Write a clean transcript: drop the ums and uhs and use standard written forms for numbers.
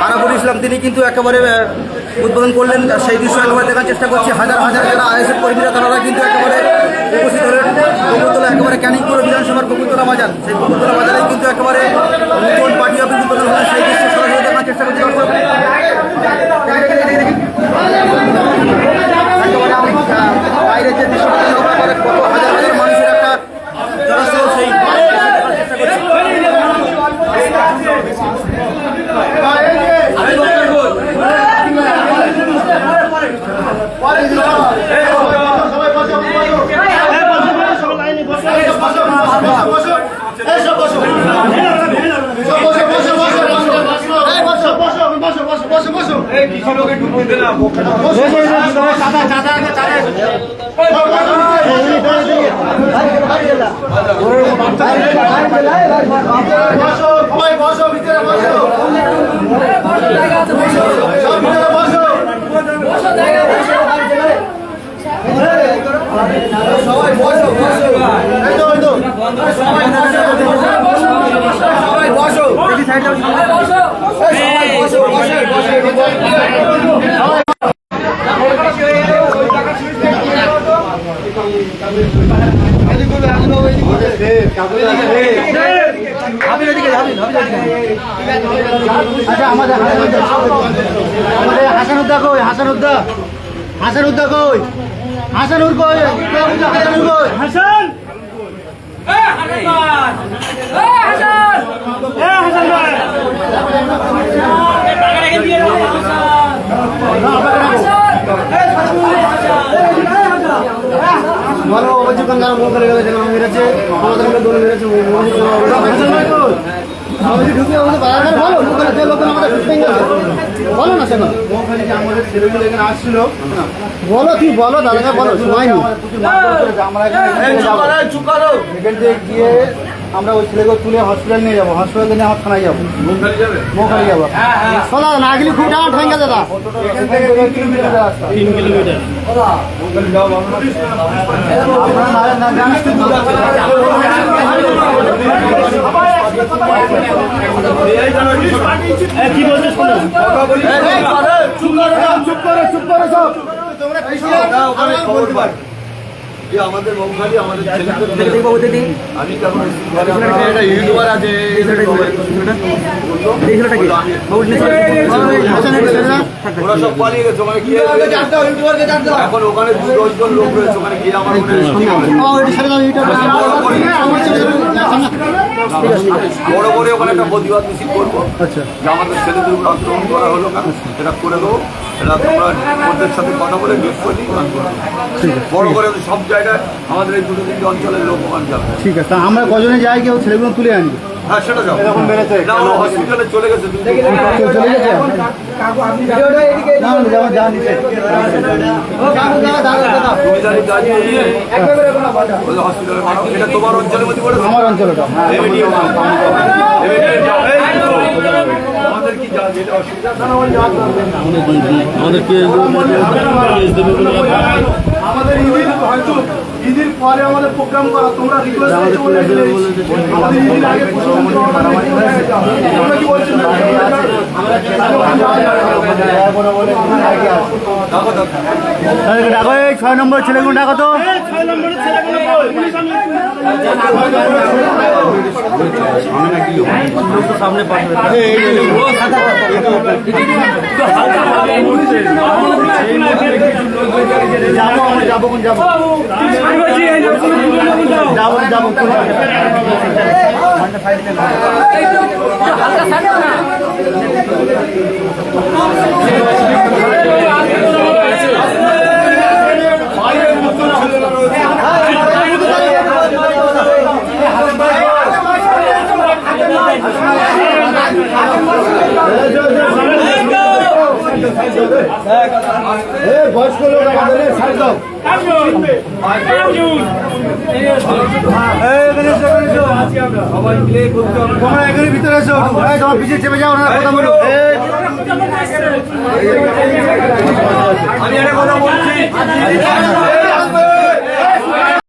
আরাফুল ইসলাম তিনি কিন্তু একেবারে উদ্বোধন করলেন। সেই দৃশ্য একেবারে দেখার চেষ্টা করছি। হাজার হাজার যারা আইএসএফ কর্মীরা তারা কিন্তু একেবারে উপস্থিত হলেন বকুলতলা, একেবারে ক্যানিংপুর বিধানসভার বকুলতলা বাজার। সেই বকুলতলা বাজারে কিন্তু একেবারে নতুন পার্টি অফিস উদ্বোধন হলেন। সেই দৃশ্য সরাসরি দেখার চেষ্টা করছি। বাইরে যে দৃশ্যটা কত হাজার হাজার মানুষের একটা জনসহ সেই হাসানুদ্দা কই? হাসানুদ্দা হাসানুদ্দা কই? হাসানুর কই? হাসানুর কই? হাসান বলো ওই দোকানদার মুখ করে গেছে, মেরেছে আমাদের দোকান মেরেছে। বলো না সেখানে আমাদের ছেলেগুলো এখানে আসছিল। বলো তুই বলো দাদাকে বলো, সময় নেই। এখান থেকে গিয়ে আমরা ওই ছেলেগুলো তুলে হসপিটাল নিয়ে যাবো। হসপিটাল নিয়ে আমার থানায় যাবো, মোখালি যাবো। দাদা না গেলে খুব টাকা ঠেঙ্গা দাদা। এখান থেকে 3 কিলোমিটার রাস্তা, 3 কিলোমিটার। কি বলছিস? চুপ করো সব। আমাদের মোমখালি আমাদের আমি ইউটিউবার আছে ওরা সব পালিয়ে গেছে। ওখানে গিয়ে এখন ওখানে 2-10 জন লোক রয়েছে। ওখানে গিয়ে আমার বড় করে ওখানে একটা প্রতিবাদ মিছিল করবো। আচ্ছা, যে আমাদের ছেলেদের উপর আক্রমণ করা হলো, সেটা করে দেবো। এটা তোমরা ওদের সাথে কথা বলে মিট করে বড় করে সব জায়গায় আমাদের এই 2-3 অঞ্চলের লোক ওখানে যাবে। ঠিক আছে, আমরা কজনে যাই কেউ ছেলেগুলো তুলে আনি? হ্যাঁ সেটা যাও। হসপিটালে চলে গেছে, চলে গেছে। এটা তোমার অঞ্চলের মধ্যে পড়ে? আমার অঞ্চলটা। আমাদের কি আমাদের কি আমাদের ঈদের হয়তো ঈদের পরে আমাদের প্রোগ্রাম করা, তোমরা রিকোয়েস্ট করছো বলে আমাদের ঈদের আগে তোমরা কি বলছেন? ডাকো, এই 6 নম্বর ছেলেগুলো ডাকো তো। 6 নম্বরের ছেলেগুলো পুলিশ সামনে পাঠাবে। বয়স্ক লোক আমাদের ছাড় দাও। তোমরা এখানে ভিতরে এসো, তোমার পিছিয়ে চেপে যাও, ওনারা কথা বলো। আমি একটা কথা বলছি,